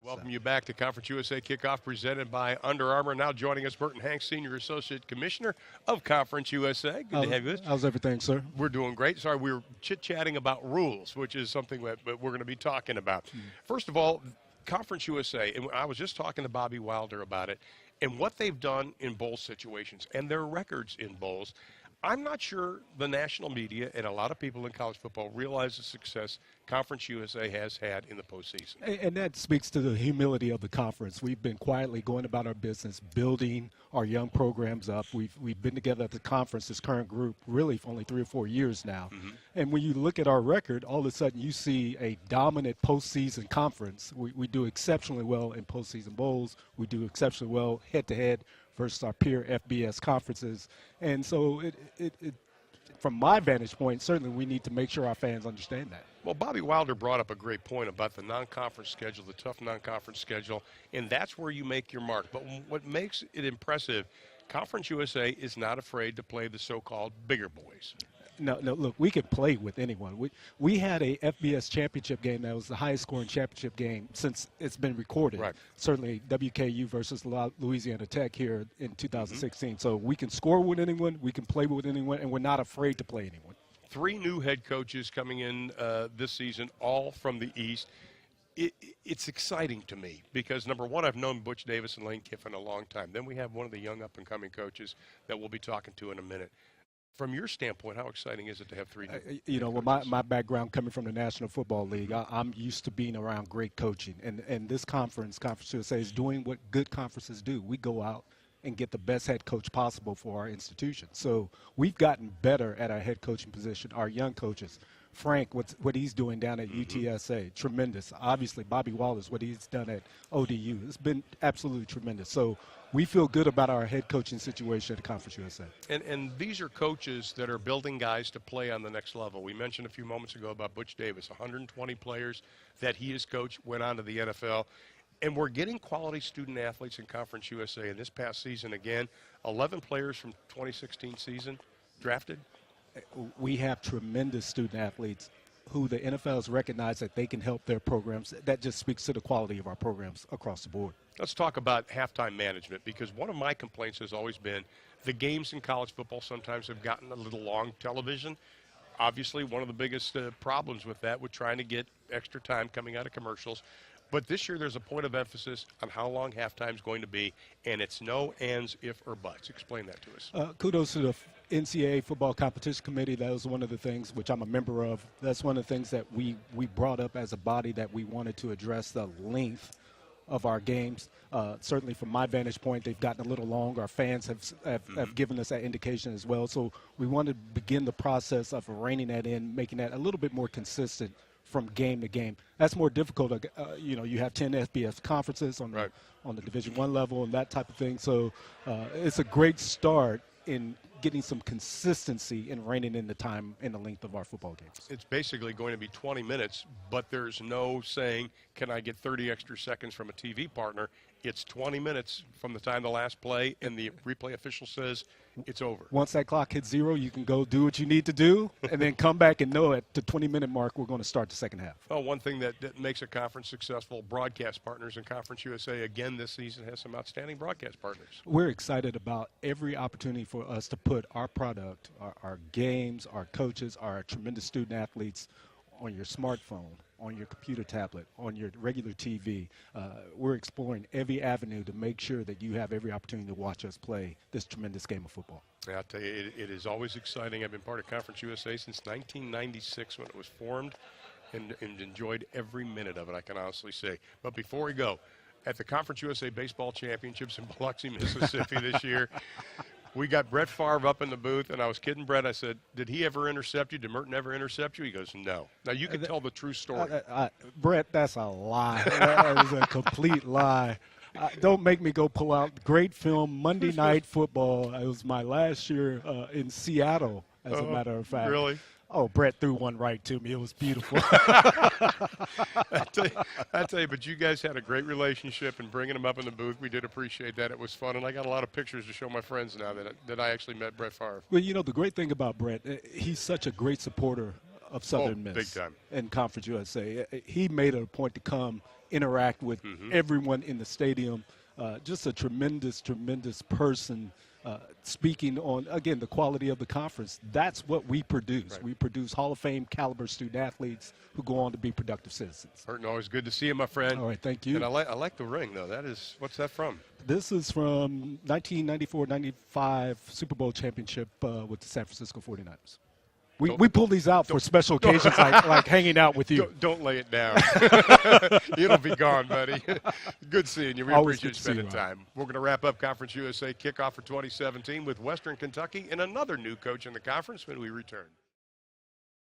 Welcome you back to Conference USA Kickoff presented by Under Armour. Now joining us, Merton Hanks, Senior Associate Commissioner of Conference USA. Good to have you with us. How's everything, sir? We're doing great. Sorry, we were chit-chatting about rules, which is something that we're going to be talking about. First of all, Conference USA, and I was just talking to Bobby Wilder about it, and what they've done in bowl situations and their records in bowls. I'm not sure the national media and a lot of people in college football realize the success Conference USA has had in the postseason. And that speaks to the humility of the conference. We've been quietly going about our business, building our young programs up. We've been together at the conference, this current group, really for only 3 or 4 years now. And when you look at our record, all of a sudden you see a dominant postseason conference. We do exceptionally well in postseason bowls. We do exceptionally well head-to-head versus our peer FBS conferences. And so from my vantage point, certainly we need to make sure our fans understand that. Well, Bobby Wilder brought up a great point about the non-conference schedule, the tough non-conference schedule, and that's where you make your mark. But what makes it impressive, Conference USA is not afraid to play the so-called bigger boys. No, look, we could play with anyone. We had a FBS championship game that was the highest scoring championship game since it's been recorded. Right. Certainly WKU versus Louisiana Tech here in 2016. So we can score with anyone, we can play with anyone, and we're not afraid to play anyone. 3 new head coaches coming in this season, all from the East. It's exciting to me because, number one, I've known Butch Davis and Lane Kiffin a long time. Then we have one of the young up-and-coming coaches that we'll be talking to in a minute. From your standpoint, how exciting is it to have 3 new You know, coaches? well, my background coming from the National Football League, I'm used to being around great coaching. And this Conference USA, is doing what good conferences do. We go out and get the best head coach possible for our institution. So we've gotten better at our head coaching position, our young coaches. Frank, what he's doing down at UTSA, tremendous. Obviously, Bobby Wallace, what he's done at ODU, it's been absolutely tremendous. So we feel good about our head coaching situation at Conference USA. And these are coaches that are building guys to play on the next level. We mentioned a few moments ago about Butch Davis, 120 players that he has coached, went on to the NFL. And we're getting quality student athletes in Conference USA. And this past season, again, 11 players from 2016 season drafted. We have tremendous student athletes who the NFL has recognized that they can help their programs. That just speaks to the quality of our programs across the board. Let's talk about halftime management, because one of my complaints has always been the games in college football sometimes have gotten a little long television. Obviously, one of the biggest problems with that, with trying to get extra time coming out of commercials. But this year there's a point of emphasis on how long halftime is going to be, and it's no ands, if, or buts. Explain that to us. Kudos to the NCAA Football Competition Committee. That was one of the things which I'm a member of. That's one of the things that we brought up as a body, that we wanted to address the length of our games. Certainly from my vantage point, they've gotten a little long. Our fans have given us that indication as well. So we want to begin the process of reining that in, making that a little bit more consistent from game to game. That's more difficult. You know, you have 10 FBS conferences on the Division I level and that type of thing. So it's a great start in getting some consistency and reining in the time and the length of our football games. It's basically going to be 20 minutes, but there's no saying, can I get 30 extra seconds from a TV partner? It's 20 minutes from the time the last play, and the replay official says it's over. Once that clock hits 0, you can go do what you need to do, and then come back and know at the 20-minute mark we're going to start the second half. Well, one thing that makes a conference successful, broadcast partners, in Conference USA, again, this season has some outstanding broadcast partners. We're excited about every opportunity for us to put our product, our games, our coaches, our tremendous student athletes on your smartphone, on your computer tablet, on your regular TV. We're exploring every avenue to make sure that you have every opportunity to watch us play this tremendous game of football. I'll tell you, it is always exciting. I've been part of Conference USA since 1996 when it was formed, and enjoyed every minute of it, I can honestly say. But before we go, at the Conference USA Baseball Championships in Biloxi, Mississippi this year, we got Brett Favre up in the booth, and I was kidding Brett. I said, did he ever intercept you? Did Merton ever intercept you? He goes, no. Now, you can tell the true story. Brett, that's a lie. That is a complete lie. Don't make me go pull out great film, Monday Night Football. It was my last year in Seattle, as a matter of fact. Really? Oh, Brett threw one right to me. It was beautiful. I tell you, but you guys had a great relationship, and bringing him up in the booth, we did appreciate that. It was fun, and I got a lot of pictures to show my friends now that I actually met Brett Favre. Well, you know, the great thing about Brett, he's such a great supporter of Southern Miss. Big time. In Conference USA. He made it a point to come interact with everyone in the stadium. Just a tremendous, tremendous person speaking on, again, the quality of the conference. That's what we produce. Right. We produce Hall of Fame caliber student athletes who go on to be productive citizens. Merton, always good to see you, my friend. All right, thank you. And I like the ring, though. What's that from? This is from 1994-95 Super Bowl championship with the San Francisco 49ers. We pull these out for special occasions like hanging out with you. Don't lay it down. It'll be gone, buddy. Good seeing you. We Always appreciate good you to see you, spending time. We're going to wrap up Conference USA Kickoff for 2017 with Western Kentucky and another new coach in the conference when we return.